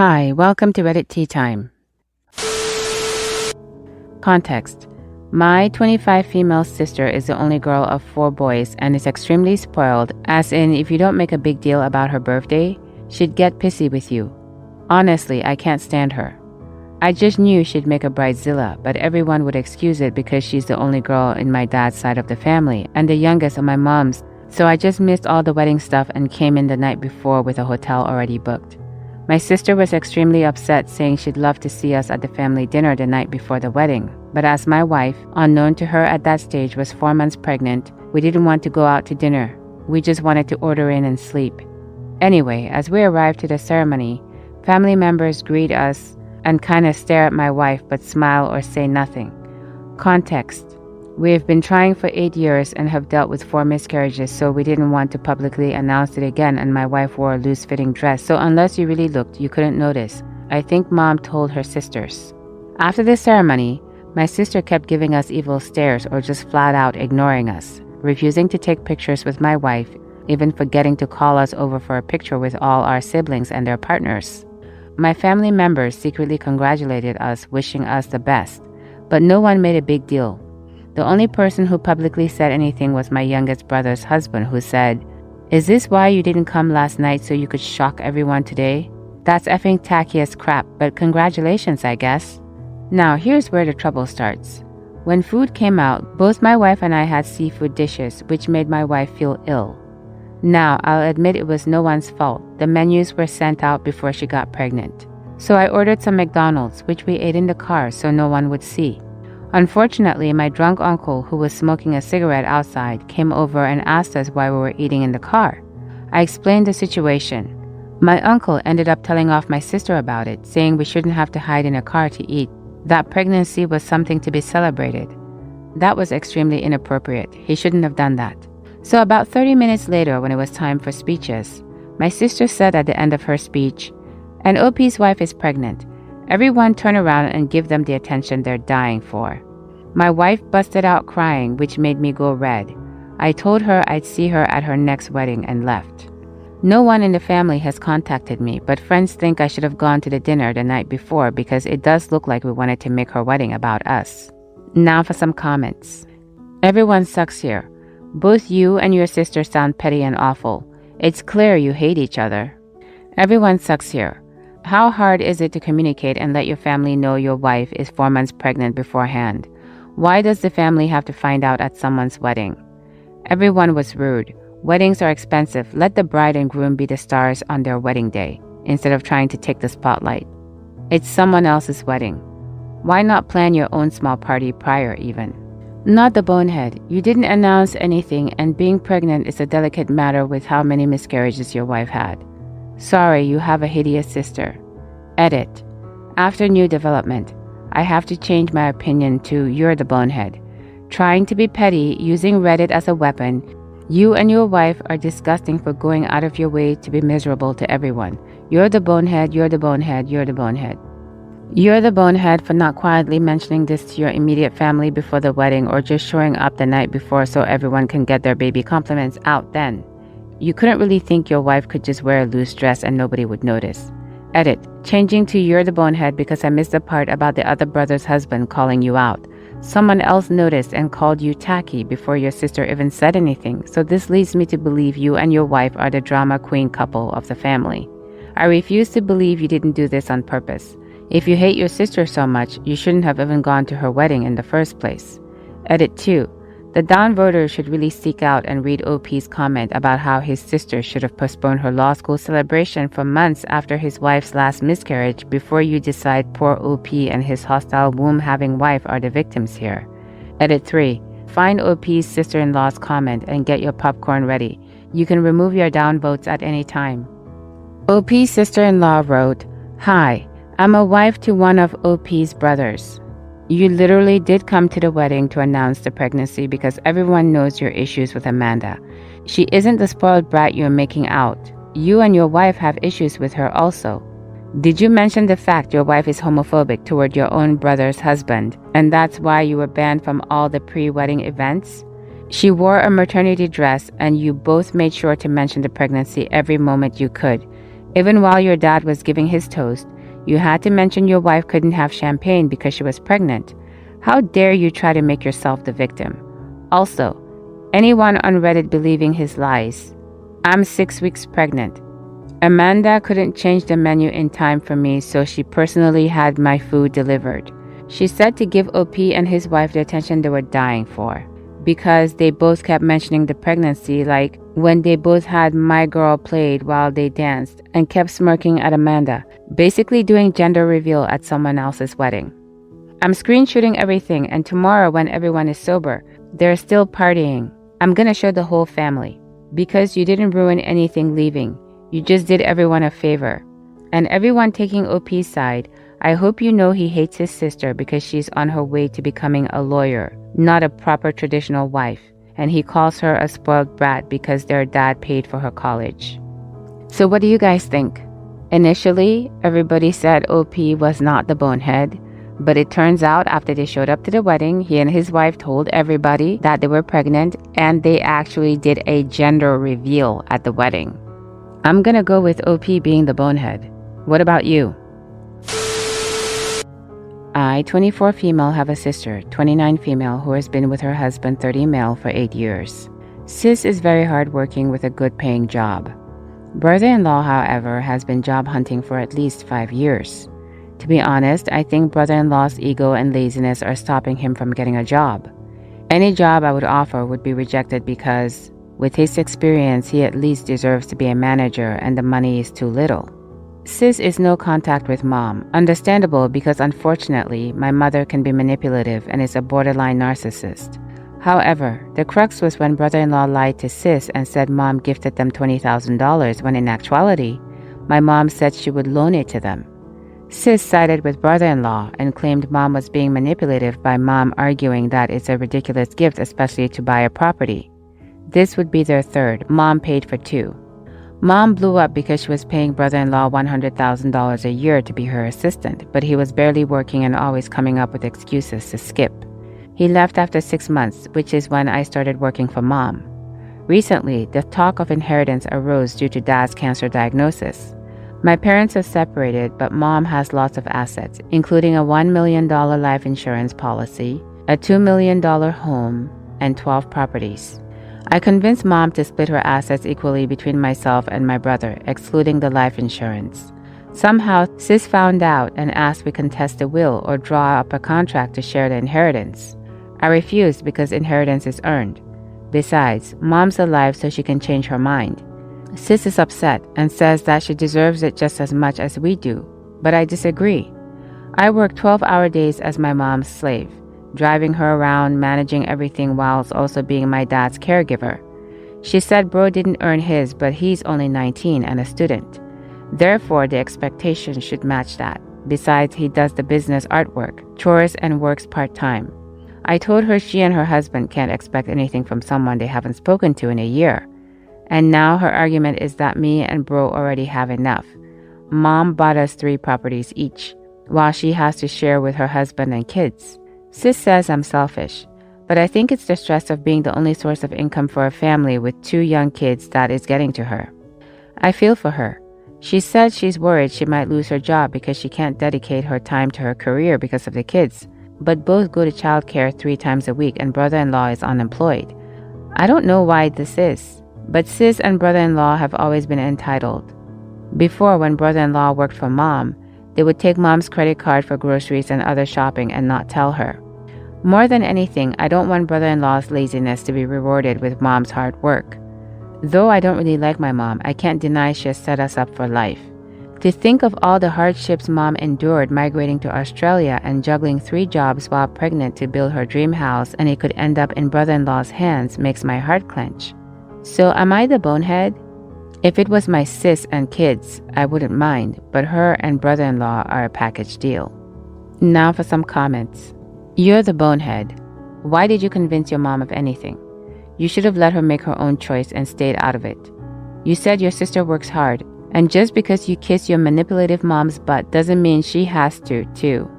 Hi, welcome to Reddit Tea Time. Context. My 25 female sister is the only girl of 4 boys and is extremely spoiled, as in if you don't make a big deal about her birthday, she'd get pissy with you. Honestly, I can't stand her. I just knew she'd make a bridezilla, but everyone would excuse it because she's the only girl in my dad's side of the family and the youngest of my mom's, so I just missed all the wedding stuff and came in the night before with a hotel already booked. My sister was extremely upset, saying she'd love to see us at the family dinner the night before the wedding. But as my wife, unknown to her at that stage, was 4 months pregnant, we didn't want to go out to dinner. We just wanted to order in and sleep. Anyway, as we arrived to the ceremony, family members greet us and kinda stare at my wife but smile or say nothing. Context. We have been trying for 8 years and have dealt with 4 miscarriages, so we didn't want to publicly announce it again, and my wife wore a loose-fitting dress, so unless you really looked, you couldn't notice. I think Mom told her sisters. After the ceremony, my sister kept giving us evil stares or just flat out ignoring us, refusing to take pictures with my wife, even forgetting to call us over for a picture with all our siblings and their partners. My family members secretly congratulated us, wishing us the best, but no one made a big deal. The only person who publicly said anything was my youngest brother's husband, who said, "Is this why you didn't come last night, so you could shock everyone today? That's effing tacky as crap, but congratulations, I guess." Now, here's where the trouble starts. When food came out, both my wife and I had seafood dishes, which made my wife feel ill. Now, I'll admit it was no one's fault. The menus were sent out before she got pregnant. So I ordered some McDonald's, which we ate in the car so no one would see. Unfortunately, my drunk uncle, who was smoking a cigarette outside, came over and asked us why we were eating in the car. I explained the situation. My uncle ended up telling off my sister about it, saying we shouldn't have to hide in a car to eat, that pregnancy was something to be celebrated. That was extremely inappropriate. He shouldn't have done that. So about 30 minutes later, when it was time for speeches, my sister said at the end of her speech, "And OP's wife is pregnant. Everyone turn around and give them the attention they're dying for." My wife busted out crying, which made me go red. I told her I'd see her at her next wedding and left. No one in the family has contacted me, but friends think I should have gone to the dinner the night before because it does look like we wanted to make her wedding about us. Now for some comments. Everyone sucks here. Both you and your sister sound petty and awful. It's clear you hate each other. Everyone sucks here. How hard is it to communicate and let your family know your wife is 4 months pregnant beforehand? Why does the family have to find out at someone's wedding? Everyone was rude. Weddings are expensive. Let the bride and groom be the stars on their wedding day, instead of trying to take the spotlight. It's someone else's wedding. Why not plan your own small party prior even? Not the bonehead. You didn't announce anything, and being pregnant is a delicate matter with how many miscarriages your wife had. Sorry, you have a hideous sister. Edit. After new development, I have to change my opinion to "you're the bonehead." Trying to be petty, using Reddit as a weapon, you and your wife are disgusting for going out of your way to be miserable to everyone. You're the bonehead, you're the bonehead, you're the bonehead. You're the bonehead for not quietly mentioning this to your immediate family before the wedding, or just showing up the night before so everyone can get their baby compliments out then. You couldn't really think your wife could just wear a loose dress and nobody would notice. Edit. Changing to "you're the bonehead" because I missed the part about the other brother's husband calling you out. Someone else noticed and called you tacky before your sister even said anything, so this leads me to believe you and your wife are the drama queen couple of the family. I refuse to believe you didn't do this on purpose. If you hate your sister so much, you shouldn't have even gone to her wedding in the first place. Edit 2. The downvoter should really seek out and read OP's comment about how his sister should have postponed her law school celebration for months after his wife's last miscarriage before you decide poor OP and his hostile womb-having wife are the victims here. Edit 3. Find OP's sister-in-law's comment and get your popcorn ready. You can remove your downvotes at any time. OP's sister-in-law wrote, "Hi, I'm a wife to one of OP's brothers. You literally did come to the wedding to announce the pregnancy because everyone knows your issues with Amanda. She isn't the spoiled brat you're making out. You and your wife have issues with her also. Did you mention the fact your wife is homophobic toward your own brother's husband, and that's why you were banned from all the pre-wedding events? She wore a maternity dress, and you both made sure to mention the pregnancy every moment you could. Even while your dad was giving his toast, you had to mention your wife couldn't have champagne because she was pregnant. How dare you try to make yourself the victim? Also, anyone on Reddit believing his lies. I'm 6 weeks pregnant. Amanda couldn't change the menu in time for me, so she personally had my food delivered. She said to give OP and his wife the attention they were dying for, because they both kept mentioning the pregnancy, like when they both had My Girl played while they danced and kept smirking at Amanda, basically doing gender reveal at someone else's wedding. I'm screenshooting everything, and tomorrow when everyone is sober, they're still partying. I'm gonna show the whole family. Because you didn't ruin anything leaving. You just did everyone a favor. And everyone taking OP's side, I hope you know he hates his sister because she's on her way to becoming a lawyer, not a proper traditional wife. And he calls her a spoiled brat because their dad paid for her college. So what do you guys think? Initially, everybody said OP was not the bonehead. But it turns out after they showed up to the wedding, he and his wife told everybody that they were pregnant, and they actually did a gender reveal at the wedding. I'm gonna go with OP being the bonehead. What about you? I, 24 female, have a sister, 29 female, who has been with her husband, 30 male, for 8 years. Sis is very hardworking with a good paying job. Brother-in-law, however, has been job hunting for at least 5 years. To be honest, I think brother-in-law's ego and laziness are stopping him from getting a job. Any job I would offer would be rejected because, with his experience, he at least deserves to be a manager and the money is too little. Sis is no contact with mom. Understandable because unfortunately, my mother can be manipulative and is a borderline narcissist. However, the crux was when brother-in-law lied to sis and said mom gifted them $20,000 when in actuality, my mom said she would loan it to them. Sis sided with brother-in-law and claimed mom was being manipulative by mom arguing that it's a ridiculous gift, especially to buy a property. This would be their third. Mom paid for 2. Mom blew up because she was paying brother-in-law $100,000 a year to be her assistant, but he was barely working and always coming up with excuses to skip. He left after 6 months, which is when I started working for mom. Recently, the talk of inheritance arose due to dad's cancer diagnosis. My parents are separated, but mom has lots of assets, including a $1 million life insurance policy, a $2 million home, and 12 properties. I convinced mom to split her assets equally between myself and my brother, excluding the life insurance. Somehow, sis found out and asked we contest the will or draw up a contract to share the inheritance. I refused because inheritance is earned. Besides, mom's alive so she can change her mind. Sis is upset and says that she deserves it just as much as we do, but I disagree. I work 12-hour days as my mom's slave, driving her around, managing everything whilst also being my dad's caregiver. She said bro didn't earn his, but he's only 19 and a student. Therefore, the expectation should match that. Besides, he does the business artwork, chores, and works part-time. I told her she and her husband can't expect anything from someone they haven't spoken to in a year. And now her argument is that me and bro already have enough. Mom bought us 3 properties each, while she has to share with her husband and kids. Sis says I'm selfish, but I think it's the stress of being the only source of income for a family with 2 young kids that is getting to her. I feel for her. She said she's worried she might lose her job because she can't dedicate her time to her career because of the kids, but both go to childcare 3 times a week and brother-in-law is unemployed. I don't know why this is. But sis and brother-in-law have always been entitled. Before, when brother-in-law worked for mom, they would take mom's credit card for groceries and other shopping and not tell her. More than anything, I don't want brother-in-law's laziness to be rewarded with mom's hard work. Though I don't really like my mom, I can't deny she has set us up for life. To think of all the hardships mom endured migrating to Australia and juggling 3 jobs while pregnant to build her dream house and it could end up in brother-in-law's hands makes my heart clench. So am I the bonehead? If it was my sis and kids, I wouldn't mind, but her and brother-in-law are a package deal. Now for some comments. You're the bonehead. Why did you convince your mom of anything? You should have let her make her own choice and stayed out of it. You said your sister works hard, and just because you kiss your manipulative mom's butt doesn't mean she has to, too.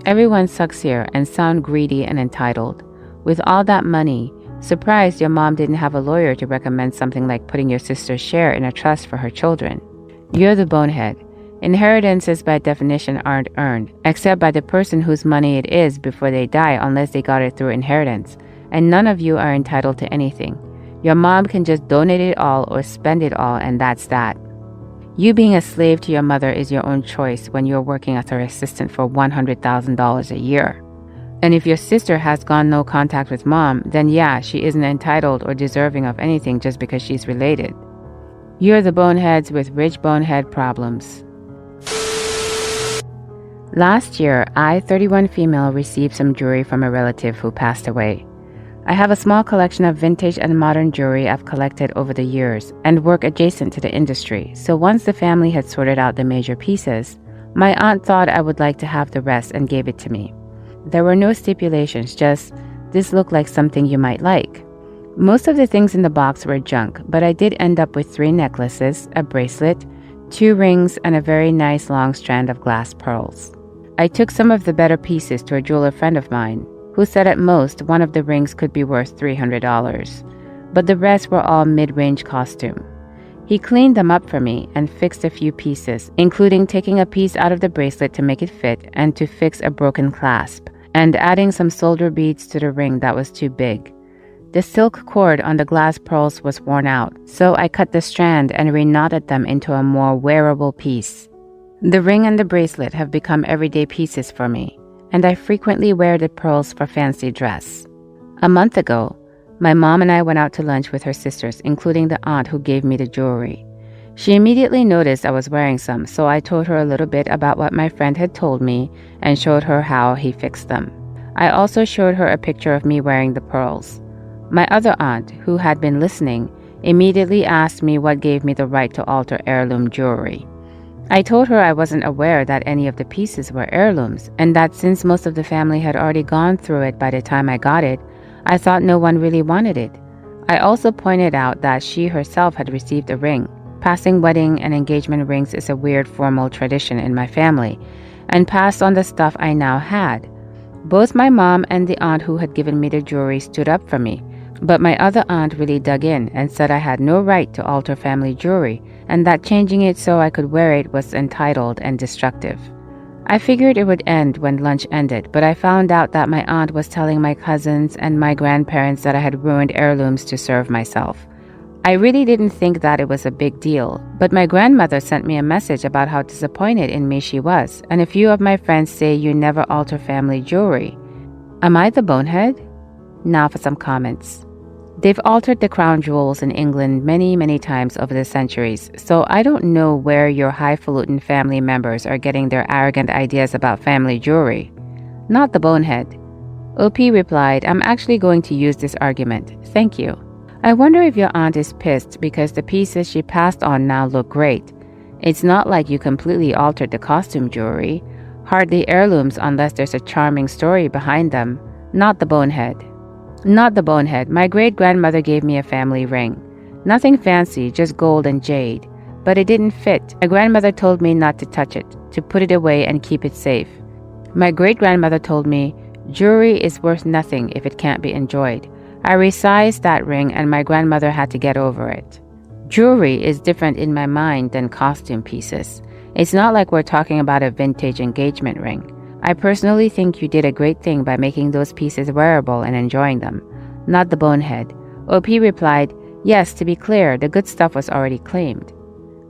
Everyone sucks here and sound greedy and entitled. With all that money, surprised your mom didn't have a lawyer to recommend something like putting your sister's share in a trust for her children. You're the bonehead. Inheritances by definition aren't earned, except by the person whose money it is before they die unless they got it through inheritance, and none of you are entitled to anything. Your mom can just donate it all or spend it all, and that's that. You being a slave to your mother is your own choice when you're working as her assistant for $100,000 a year. And if your sister has gone no contact with mom, then yeah, she isn't entitled or deserving of anything just because she's related. You're the boneheads with rich bonehead problems. Last year, I, 31 female, received some jewelry from a relative who passed away. I have a small collection of vintage and modern jewelry I've collected over the years and work adjacent to the industry, so once the family had sorted out the major pieces, my aunt thought I would like to have the rest and gave it to me. There were no stipulations, just, this looked like something you might like. Most of the things in the box were junk, but I did end up with 3 necklaces, a bracelet, 2 rings, and a very nice long strand of glass pearls. I took some of the better pieces to a jeweler friend of mine, who said at most one of the rings could be worth $300, but the rest were all mid-range costume. He cleaned them up for me and fixed a few pieces, including taking a piece out of the bracelet to make it fit and to fix a broken clasp, and adding some solder beads to the ring that was too big. The silk cord on the glass pearls was worn out, so I cut the strand and reknotted them into a more wearable piece. The ring and the bracelet have become everyday pieces for me, and I frequently wear the pearls for fancy dress. A month ago, my mom and I went out to lunch with her sisters, including the aunt who gave me the jewelry. She immediately noticed I was wearing some, so I told her a little bit about what my friend had told me and showed her how he fixed them. I also showed her a picture of me wearing the pearls. My other aunt, who had been listening, immediately asked me what gave me the right to alter heirloom jewelry. I told her I wasn't aware that any of the pieces were heirlooms, and that since most of the family had already gone through it by the time I got it, I thought no one really wanted it. I also pointed out that she herself had received a ring. Passing wedding and engagement rings is a weird formal tradition in my family, and passed on the stuff I now had. Both my mom and the aunt who had given me the jewelry stood up for me, but my other aunt really dug in and said I had no right to alter family jewelry, and that changing it so I could wear it was entitled and destructive. I figured it would end when lunch ended, but I found out that my aunt was telling my cousins and my grandparents that I had ruined heirlooms to serve myself. I really didn't think that it was a big deal, but my grandmother sent me a message about how disappointed in me she was, and a few of my friends say you never alter family jewelry. Am I the bonehead? Now for some comments. They've altered the crown jewels in England many times over the centuries, so I don't know where your highfalutin family members are getting their arrogant ideas about family jewelry. Not the bonehead. OP replied, I'm actually going to use this argument. Thank you. I wonder if your aunt is pissed because the pieces she passed on now look great. It's not like you completely altered the costume jewelry. Hardly heirlooms unless there's a charming story behind them. Not the bonehead. Not the bonehead. My great-grandmother gave me a family ring. Nothing fancy, just gold and jade. But it didn't fit. My grandmother told me not to touch it, to put it away and keep it safe. My great-grandmother told me, jewelry is worth nothing if it can't be enjoyed. I resized that ring and my grandmother had to get over it. Jewelry is different in my mind than costume pieces. It's not like we're talking about a vintage engagement ring. I personally think you did a great thing by making those pieces wearable and enjoying them. Not the bonehead. OP replied, yes, to be clear, the good stuff was already claimed.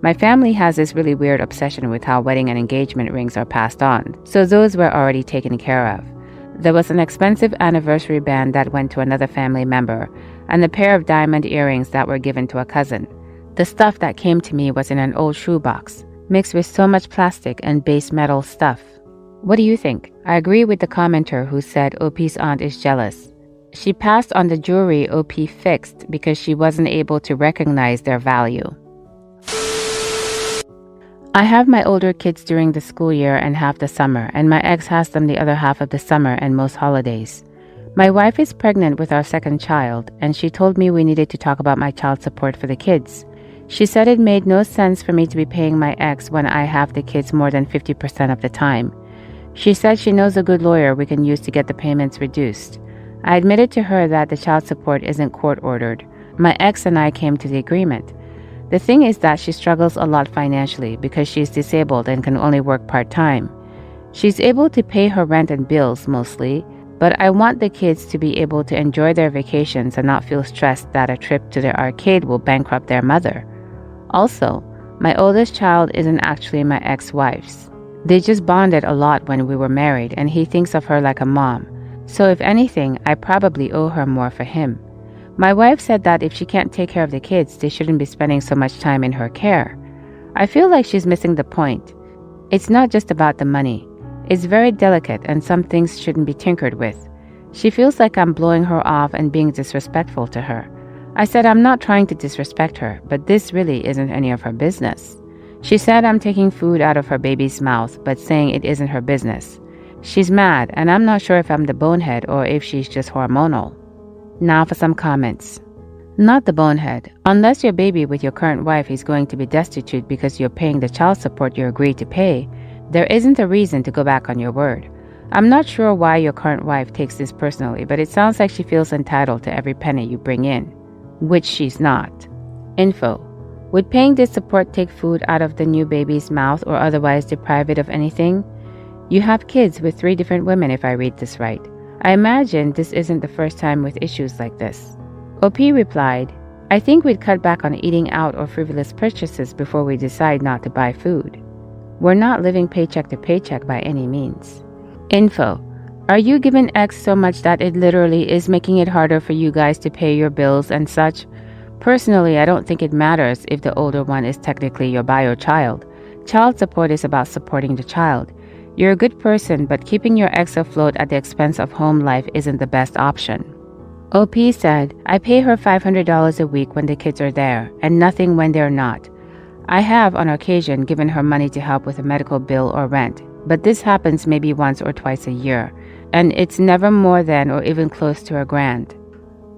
My family has this really weird obsession with how wedding and engagement rings are passed on, so those were already taken care of. There was an expensive anniversary band that went to another family member, and a pair of diamond earrings that were given to a cousin. The stuff that came to me was in an old shoebox, mixed with so much plastic and base metal stuff. What do you think? I agree with the commenter who said OP's aunt is jealous. She passed on the jewelry OP fixed because she wasn't able to recognize their value. I have my older kids during the school year and half the summer, and my ex has them the other half of the summer and most holidays. My wife is pregnant with our second child, and she told me we needed to talk about my child support for the kids. She said it made no sense for me to be paying my ex when I have the kids more than 50% of the time. She said she knows a good lawyer we can use to get the payments reduced. I admitted to her that the child support isn't court-ordered. My ex and I came to the agreement. The thing is that she struggles a lot financially because she's disabled and can only work part-time. She's able to pay her rent and bills mostly, but I want the kids to be able to enjoy their vacations and not feel stressed that a trip to the arcade will bankrupt their mother. Also, my oldest child isn't actually my ex-wife's. They just bonded a lot when we were married, and he thinks of her like a mom. So if anything, I probably owe her more for him. My wife said that if she can't take care of the kids, they shouldn't be spending so much time in her care. I feel like she's missing the point. It's not just about the money. It's very delicate and some things shouldn't be tinkered with. She feels like I'm blowing her off and being disrespectful to her. I said I'm not trying to disrespect her, but this really isn't any of her business. She said I'm taking food out of her baby's mouth, but saying it isn't her business. She's mad, and I'm not sure if I'm the bonehead or if she's just hormonal. Now for some comments. Not the bonehead. Unless your baby with your current wife is going to be destitute because you're paying the child support you agreed to pay, there isn't a reason to go back on your word. I'm not sure why your current wife takes this personally, but it sounds like she feels entitled to every penny you bring in, which she's not. Info. Would paying this support take food out of the new baby's mouth or otherwise deprive it of anything? You have kids with 3 different women if I read this right. I imagine this isn't the first time with issues like this. OP replied, I think we'd cut back on eating out or frivolous purchases before we decide not to buy food. We're not living paycheck to paycheck by any means. Info. Are you giving X so much that it literally is making it harder for you guys to pay your bills and such? Personally, I don't think it matters if the older one is technically your bio child. Child support is about supporting the child. You're a good person, but keeping your ex afloat at the expense of home life isn't the best option. OP said, I pay her $500 a week when the kids are there, and nothing when they're not. I have, on occasion, given her money to help with a medical bill or rent, but this happens maybe once or twice a year, and it's never more than or even close to $1,000.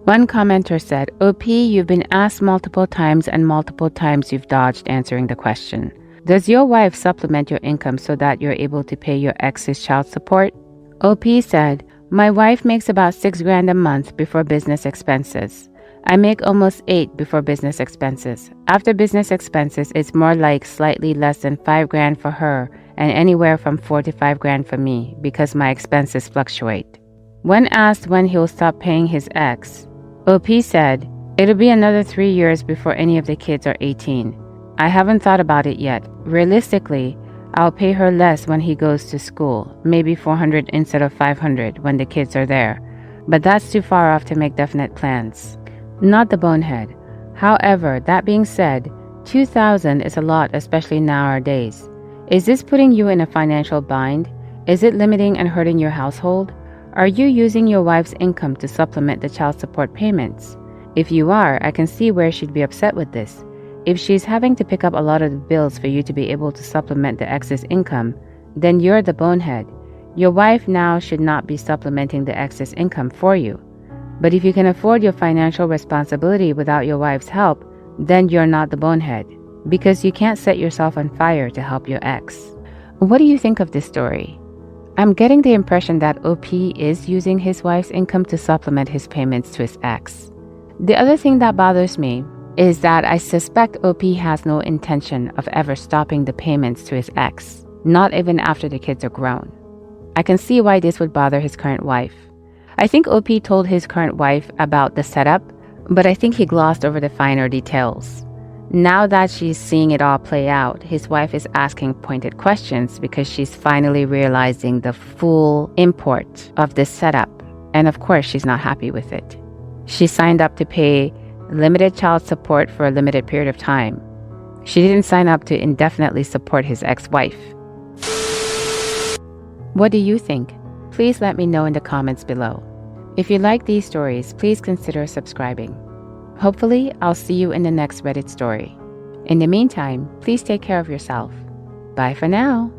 One commenter said, OP, you've been asked multiple times and multiple times you've dodged answering the question. Does your wife supplement your income so that you're able to pay your ex's child support? OP said, my wife makes about $6,000 a month before business expenses. I make almost $8,000 before business expenses. After business expenses, it's more like slightly less than $5,000 for her and anywhere from $4,000 to $5,000 for me because my expenses fluctuate. When asked when he'll stop paying his ex, OP said, it'll be another 3 years before any of the kids are 18. I haven't thought about it yet. Realistically, I'll pay her less when he goes to school, maybe $400 instead of $500 when the kids are there. But that's too far off to make definite plans. Not the bonehead. However, that being said, $2,000 is a lot, especially nowadays. Is this putting you in a financial bind? Is it limiting and hurting your household? Are you using your wife's income to supplement the child support payments? If you are, I can see where she'd be upset with this. If she's having to pick up a lot of the bills for you to be able to supplement the ex's income, then you're the bonehead. Your wife now should not be supplementing the ex's income for you. But if you can afford your financial responsibility without your wife's help, then you're not the bonehead, because you can't set yourself on fire to help your ex. What do you think of this story? I'm getting the impression that OP is using his wife's income to supplement his payments to his ex. The other thing that bothers me is that I suspect OP has no intention of ever stopping the payments to his ex, not even after the kids are grown. I can see why this would bother his current wife. I think OP told his current wife about the setup, but I think he glossed over the finer details. Now that she's seeing it all play out, his wife is asking pointed questions because she's finally realizing the full import of this setup, and of course she's not happy with it. She signed up to pay limited child support for a limited period of time. She didn't sign up to indefinitely support his ex-wife. What do you think? Please let me know in the comments below. If you like these stories, please consider subscribing. Hopefully, I'll see you in the next Reddit story. In the meantime, please take care of yourself. Bye for now.